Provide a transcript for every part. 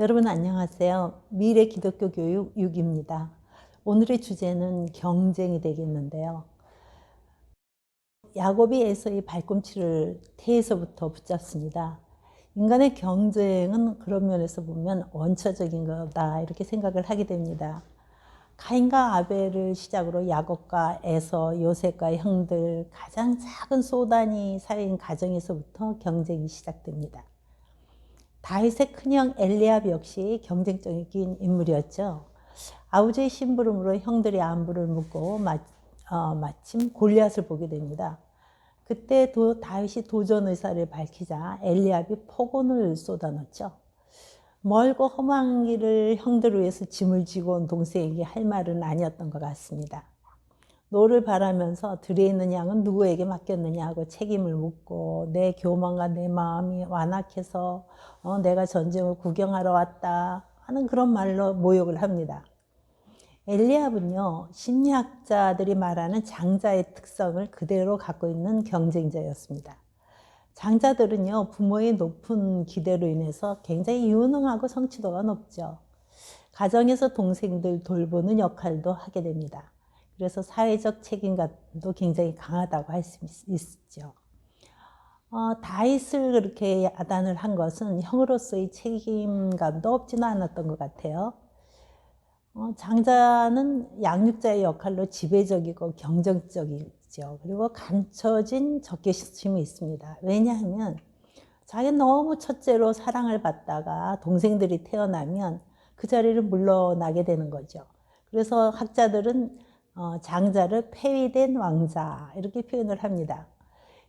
여러분 안녕하세요. 미래 기독교 교육 6입니다. 오늘의 주제는 경쟁이 되겠는데요. 야곱이 에서의 발꿈치를 태에서부터 붙잡습니다. 인간의 경쟁은 그런 면에서 보면 원초적인 거다 이렇게 생각을 하게 됩니다. 가인과 아벨을 시작으로 야곱과 에서, 요셉과 형들, 가장 작은 소단이 쌓인 가정에서부터 경쟁이 시작됩니다. 다윗의 큰형 엘리압 역시 경쟁적인 인물이었죠. 아버지의 심부름으로 형들이 안부를 묻고 마침 골리앗을 보게 됩니다. 그때 다윗이 도전 의사를 밝히자 엘리압이 폭언을 쏟아넣었죠. 멀고 험한 길을 형들을 위해서 짐을 지고 온 동생에게 할 말은 아니었던 것 같습니다. 노를 바라면서 들에 있는 양은 누구에게 맡겼느냐 하고 책임을 묻고 내 교만과 내 마음이 완악해서 내가 전쟁을 구경하러 왔다 하는 그런 말로 모욕을 합니다. 엘리압은요, 심리학자들이 말하는 장자의 특성을 그대로 갖고 있는 경쟁자였습니다. 장자들은요, 부모의 높은 기대로 인해서 굉장히 유능하고 성취도가 높죠. 가정에서 동생들 돌보는 역할도 하게 됩니다. 그래서 사회적 책임감도 굉장히 강하다고 할 수 있죠. 다윗을 그렇게 야단을 한 것은 형으로서의 책임감도 없지는 않았던 것 같아요. 장자는 양육자의 역할로 지배적이고 경쟁적이죠. 그리고 감춰진 적개심이 있습니다. 왜냐하면 자기는 너무 첫째로 사랑을 받다가 동생들이 태어나면 그 자리를 물러나게 되는 거죠. 그래서 학자들은 장자를 폐위된 왕자 이렇게 표현을 합니다.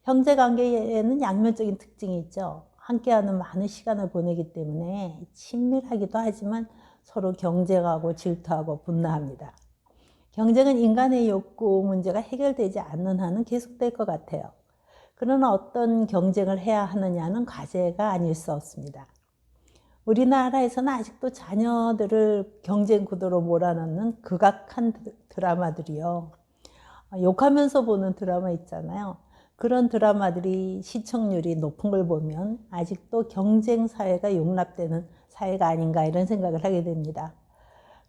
형제관계에는 양면적인 특징이 있죠. 함께하는 많은 시간을 보내기 때문에 친밀하기도 하지만 서로 경쟁하고 질투하고 분노합니다. 경쟁은 인간의 욕구 문제가 해결되지 않는 한은 계속될 것 같아요. 그러나 어떤 경쟁을 해야 하느냐는 과제가 아닐 수 없습니다. 우리나라에서는 아직도 자녀들을 경쟁 구도로 몰아넣는 극악한 드라마들이요. 욕하면서 보는 드라마 있잖아요. 그런 드라마들이 시청률이 높은 걸 보면 아직도 경쟁 사회가 용납되는 사회가 아닌가 이런 생각을 하게 됩니다.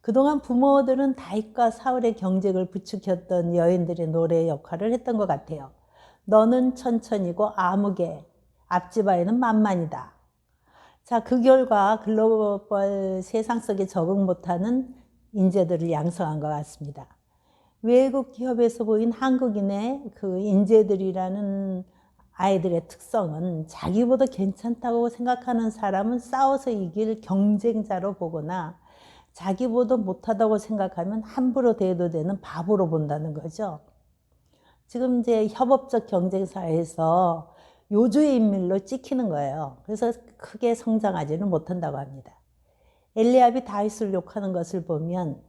그동안 부모들은 다윗과 사울의 경쟁을 부추겼던 여인들의 노래 역할을 했던 것 같아요. 너는 천천히고 아무개, 앞집 아이는 만만이다. 자, 그 결과 글로벌 세상 속에 적응 못하는 인재들을 양성한 것 같습니다. 외국 기업에서 보인 한국인의 그 인재들이라는 아이들의 특성은 자기보다 괜찮다고 생각하는 사람은 싸워서 이길 경쟁자로 보거나 자기보다 못하다고 생각하면 함부로 대도 되는 바보로 본다는 거죠. 지금 이제 협업적 경쟁 사회에서 요주의 인물로 찍히는 거예요. 그래서 크게 성장하지는 못한다고 합니다. 엘리압이 다윗을 욕하는 것을 보면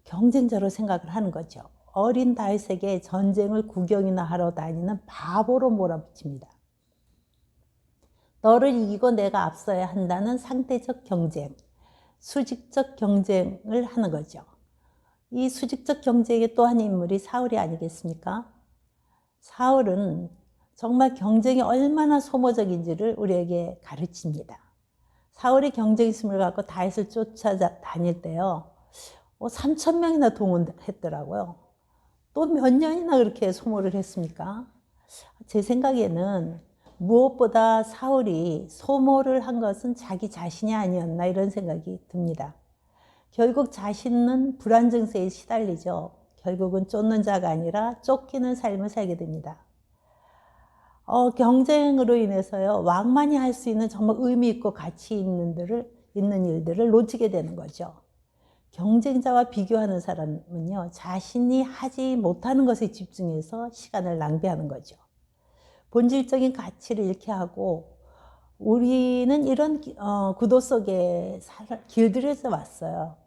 경쟁자로 생각을 하는 거죠. 어린 다윗에게 전쟁을 구경이나 하러 다니는 바보로 몰아붙입니다. 너를 이기고 내가 앞서야 한다는 상대적 경쟁, 수직적 경쟁을 하는 거죠. 이 수직적 경쟁의 또 한 인물이 사울이 아니겠습니까? 사울은 정말 경쟁이 얼마나 소모적인지를 우리에게 가르칩니다. 사울이 경쟁심을 갖고 다윗을 쫓아다닐 때요. 3,000명이나 동원했더라고요. 또 몇 년이나 그렇게 소모를 했습니까? 제 생각에는 무엇보다 사울이 소모를 한 것은 자기 자신이 아니었나 이런 생각이 듭니다. 결국 자신은 불안 증세에 시달리죠. 결국은 쫓는 자가 아니라 쫓기는 삶을 살게 됩니다. 경쟁으로 인해서요, 왕만이 할 수 있는 정말 의미 있고 가치 있는 일들을 놓치게 되는 거죠. 경쟁자와 비교하는 사람은요, 자신이 하지 못하는 것에 집중해서 시간을 낭비하는 거죠. 본질적인 가치를 잃게 하고, 우리는 이런 구도 속에 길들여져 왔어요.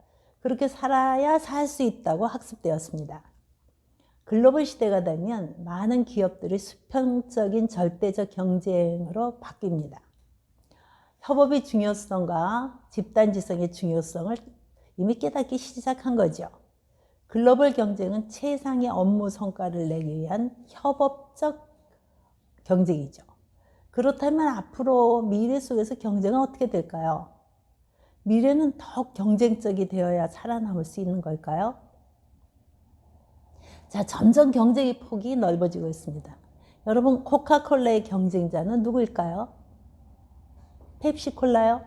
그렇게 살아야 살 수 있다고 학습되었습니다. 글로벌 시대가 되면 많은 기업들이 수평적인 절대적 경쟁으로 바뀝니다. 협업의 중요성과 집단지성의 중요성을 이미 깨닫기 시작한 거죠. 글로벌 경쟁은 최상의 업무 성과를 내기 위한 협업적 경쟁이죠. 그렇다면 앞으로 미래 속에서 경쟁은 어떻게 될까요? 미래는 더 경쟁적이 되어야 살아남을 수 있는 걸까요? 자, 점점 경쟁의 폭이 넓어지고 있습니다. 여러분, 코카콜라의 경쟁자는 누구일까요? 펩시콜라요?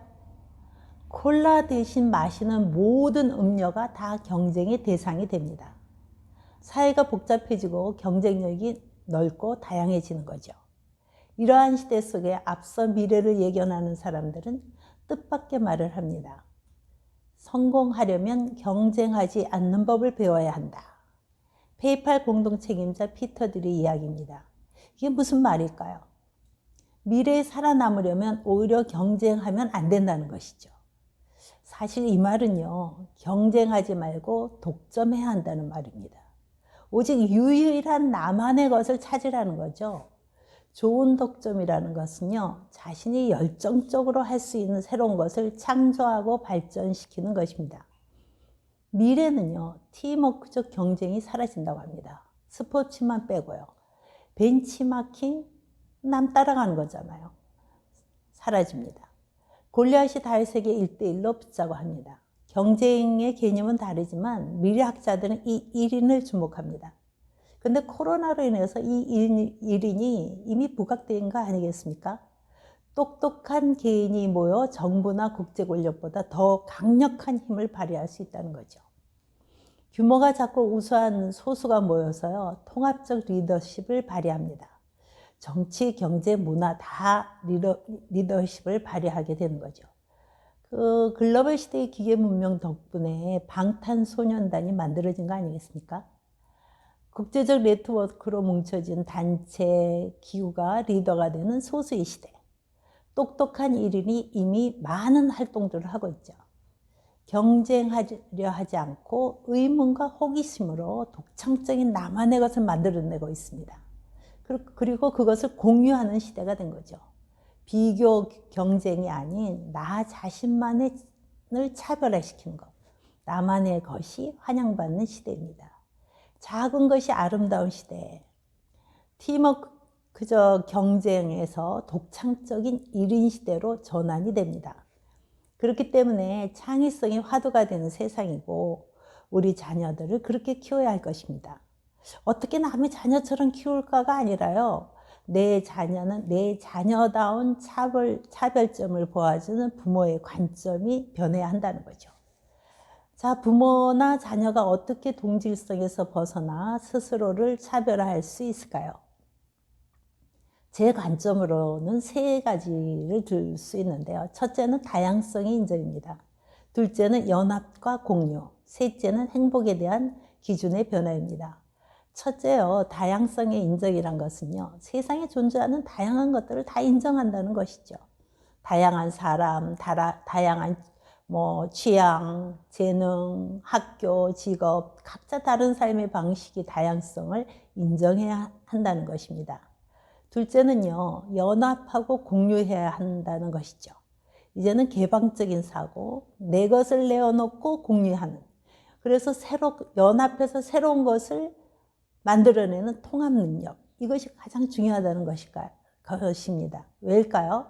콜라 대신 마시는 모든 음료가 다 경쟁의 대상이 됩니다. 사회가 복잡해지고 경쟁력이 넓고 다양해지는 거죠. 이러한 시대 속에 앞서 미래를 예견하는 사람들은 뜻밖의 말을 합니다. 성공하려면 경쟁하지 않는 법을 배워야 한다. 페이팔 공동 책임자 피터 딜의 이야기입니다. 이게 무슨 말일까요? 미래에 살아남으려면 오히려 경쟁하면 안 된다는 것이죠. 사실 이 말은요, 경쟁하지 말고 독점해야 한다는 말입니다. 오직 유일한 나만의 것을 찾으라는 거죠. 좋은 독점이라는 것은요, 자신이 열정적으로 할 수 있는 새로운 것을 창조하고 발전시키는 것입니다. 미래는요, 팀워크적 경쟁이 사라진다고 합니다. 스포츠만 빼고요. 벤치마킹, 남 따라가는 거잖아요. 사라집니다. 골리앗이 다윗에게 1대1로 붙자고 합니다. 경쟁의 개념은 다르지만 미래학자들은 이 1인을 주목합니다. 근데 코로나로 인해서 이 1인이 이미 부각된 거 아니겠습니까? 똑똑한 개인이 모여 정부나 국제 권력보다 더 강력한 힘을 발휘할 수 있다는 거죠. 규모가 작고 우수한 소수가 모여서요, 통합적 리더십을 발휘합니다. 정치, 경제, 문화 다 리더십을 발휘하게 되는 거죠. 그 글로벌 시대의 기계 문명 덕분에 방탄소년단이 만들어진 거 아니겠습니까? 국제적 네트워크로 뭉쳐진 단체, 기구가 리더가 되는 소수의 시대. 똑똑한 1인이 이미 많은 활동들을 하고 있죠. 경쟁하려 하지 않고 의문과 호기심으로 독창적인 나만의 것을 만들어내고 있습니다. 그리고 그것을 공유하는 시대가 된 거죠. 비교 경쟁이 아닌 나 자신만을 차별화시키는 것. 나만의 것이 환영받는 시대입니다. 작은 것이 아름다운 시대. 팀워크적 경쟁에서 독창적인 1인 시대로 전환이 됩니다. 그렇기 때문에 창의성이 화두가 되는 세상이고 우리 자녀들을 그렇게 키워야 할 것입니다. 어떻게 남의 자녀처럼 키울까가 아니라요. 내 자녀는 내 자녀다운 차별점을 보아주는 부모의 관점이 변해야 한다는 거죠. 자, 부모나 자녀가 어떻게 동질성에서 벗어나 스스로를 차별화할 수 있을까요? 제 관점으로는 세 가지를 들 수 있는데요. 첫째는 다양성의 인정입니다. 둘째는 연합과 공유, 셋째는 행복에 대한 기준의 변화입니다. 첫째요, 다양성의 인정이란 것은요, 세상에 존재하는 다양한 것들을 다 인정한다는 것이죠. 다양한 사람, 다양한 취향, 재능, 학교, 직업, 각자 다른 삶의 방식이 다양성을 인정해야 한다는 것입니다. 둘째는요, 연합하고 공유해야 한다는 것이죠. 이제는 개방적인 사고, 내 것을 내어놓고 공유하는, 그래서 연합해서 새로운 것을 만들어내는 통합 능력, 이것이 가장 중요하다는 것입니다. 왜일까요?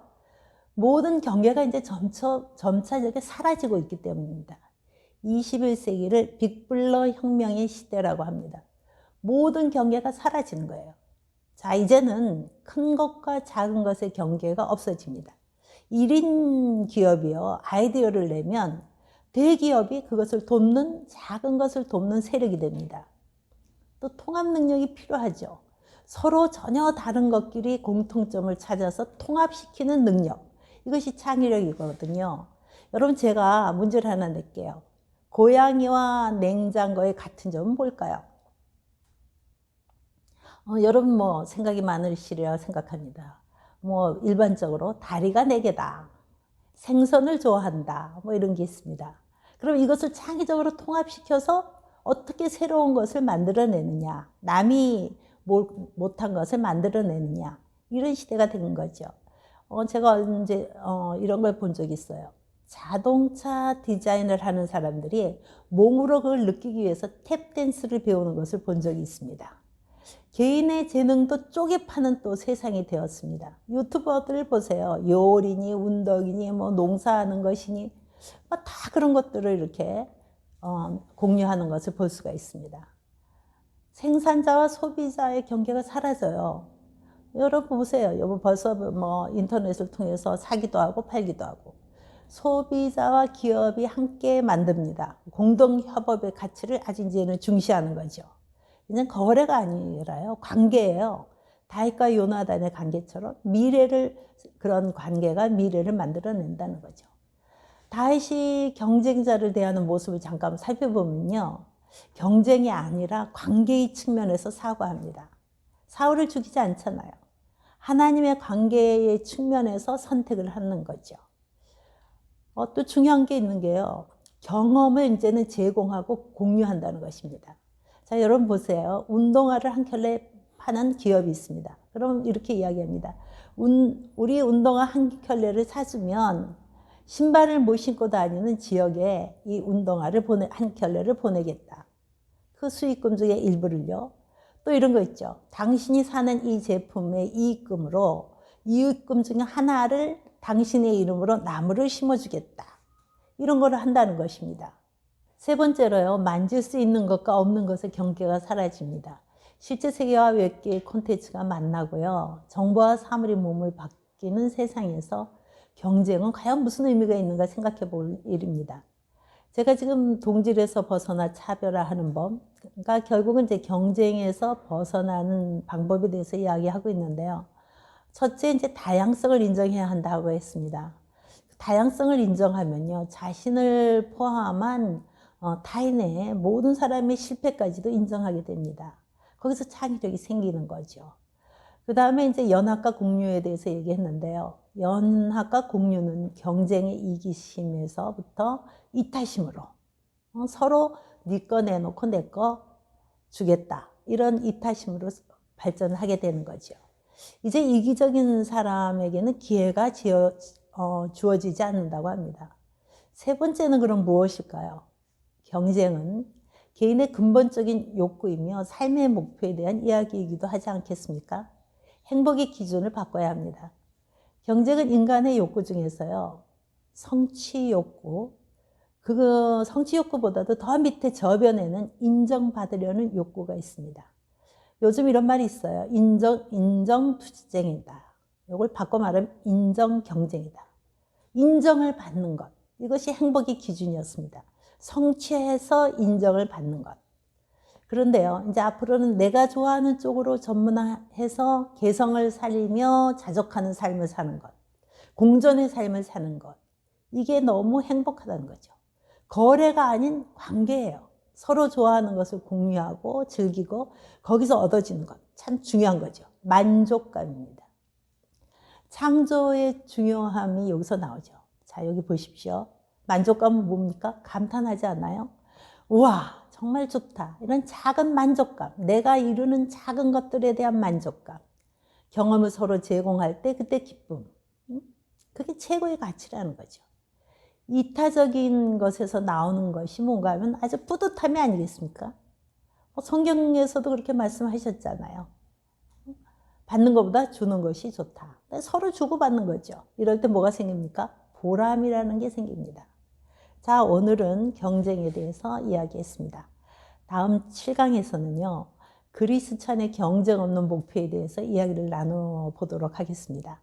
모든 경계가 이제 점차적으로 사라지고 있기 때문입니다. 21세기를 빅블러 혁명의 시대라고 합니다. 모든 경계가 사라지는 거예요. 자, 이제는 큰 것과 작은 것의 경계가 없어집니다. 1인 기업이요, 아이디어를 내면 대기업이 그것을 돕는, 작은 것을 돕는 세력이 됩니다. 또 통합 능력이 필요하죠. 서로 전혀 다른 것끼리 공통점을 찾아서 통합시키는 능력. 이것이 창의력이거든요. 여러분, 제가 문제를 하나 낼게요. 고양이와 냉장고의 같은 점은 뭘까요? 여러분 생각이 많으시리라 생각합니다. 일반적으로 다리가 4개다. 생선을 좋아한다. 이런 게 있습니다. 그럼 이것을 창의적으로 통합시켜서 어떻게 새로운 것을 만들어내느냐. 남이 못한 것을 만들어내느냐. 이런 시대가 된 거죠. 제가 언제 이런 걸 본 적이 있어요. 자동차 디자인을 하는 사람들이 몸으로 그걸 느끼기 위해서 탭댄스를 배우는 것을 본 적이 있습니다. 개인의 재능도 쪼개 파는 또 세상이 되었습니다. 유튜버들 보세요. 요리니 운동이니 농사하는 것이니 다 그런 것들을 이렇게 공유하는 것을 볼 수가 있습니다. 생산자와 소비자의 경계가 사라져요. 여러분 보세요. 여러분 벌써 뭐 인터넷을 통해서 사기도 하고 팔기도 하고. 소비자와 기업이 함께 만듭니다. 공동협업의 가치를 아주 이제는 중시하는 거죠. 이제는 거래가 아니라요. 관계예요. 다윗과 요나단의 관계처럼 그런 관계가 미래를 만들어낸다는 거죠. 다윗이 경쟁자를 대하는 모습을 잠깐 살펴보면요. 경쟁이 아니라 관계의 측면에서 사고합니다. 사울을 죽이지 않잖아요. 하나님의 관계의 측면에서 선택을 하는 거죠. 또 중요한 게 있는 게요. 경험을 이제는 제공하고 공유한다는 것입니다. 자, 여러분 보세요. 운동화를 한 켤레 파는 기업이 있습니다. 그럼 이렇게 이야기합니다. 우리 운동화 한 켤레를 사주면 신발을 못 신고 다니는 지역에 이 운동화를 한 켤레를 보내겠다. 그 수익금 중에 일부를요. 또 이런 거 있죠. 당신이 사는 이 제품의 이익금 중에 하나를 당신의 이름으로 나무를 심어주겠다. 이런 거를 한다는 것입니다. 세 번째로요. 만질 수 있는 것과 없는 것의 경계가 사라집니다. 실제 세계와 외계의 콘텐츠가 만나고요. 정보와 사물이 몸을 바뀌는 세상에서 경쟁은 과연 무슨 의미가 있는가 생각해 볼 일입니다. 제가 지금 동질에서 벗어나 차별화하는 법, 그러니까 결국은 이제 경쟁에서 벗어나는 방법에 대해서 이야기하고 있는데요. 첫째, 이제 다양성을 인정해야 한다고 했습니다. 다양성을 인정하면요, 자신을 포함한 타인의 모든 사람의 실패까지도 인정하게 됩니다. 거기서 창의력이 생기는 거죠. 그 다음에 이제 연합과 공유에 대해서 얘기했는데요. 연합과 공유는 경쟁의 이기심에서부터 이타심으로 서로 네 거 내놓고 내 거 주겠다. 이런 이타심으로 발전을 하게 되는 거죠. 이제 이기적인 사람에게는 기회가 주어지지 않는다고 합니다. 세 번째는 그럼 무엇일까요? 경쟁은 개인의 근본적인 욕구이며 삶의 목표에 대한 이야기이기도 하지 않겠습니까? 행복의 기준을 바꿔야 합니다. 경쟁은 인간의 욕구 중에서요. 성취 욕구, 그 성취 욕구보다도 더 밑에 저변에는 인정받으려는 욕구가 있습니다. 요즘 이런 말이 있어요. 인정 투쟁이다. 이걸 바꿔 말하면 인정 경쟁이다. 인정을 받는 것. 이것이 행복의 기준이었습니다. 성취해서 인정을 받는 것. 그런데요, 이제 앞으로는 내가 좋아하는 쪽으로 전문화해서 개성을 살리며 자족하는 삶을 사는 것. 공존의 삶을 사는 것. 이게 너무 행복하다는 거죠. 거래가 아닌 관계예요. 서로 좋아하는 것을 공유하고 즐기고 거기서 얻어지는 것. 참 중요한 거죠. 만족감입니다. 창조의 중요함이 여기서 나오죠. 자, 여기 보십시오. 만족감은 뭡니까? 감탄하지 않아요? 우와, 정말 좋다. 이런 작은 만족감. 내가 이루는 작은 것들에 대한 만족감. 경험을 서로 제공할 때 그때 기쁨. 그게 최고의 가치라는 거죠. 이타적인 것에서 나오는 것이 뭔가 하면 아주 뿌듯함이 아니겠습니까? 성경에서도 그렇게 말씀하셨잖아요. 받는 것보다 주는 것이 좋다. 서로 주고받는 거죠. 이럴 때 뭐가 생깁니까? 보람이라는 게 생깁니다. 자, 오늘은 경쟁에 대해서 이야기했습니다. 다음 7강에서는요. 그리스찬의 경쟁 없는 목표에 대해서 이야기를 나눠보도록 하겠습니다.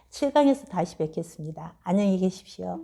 7강에서 다시 뵙겠습니다. 안녕히 계십시오.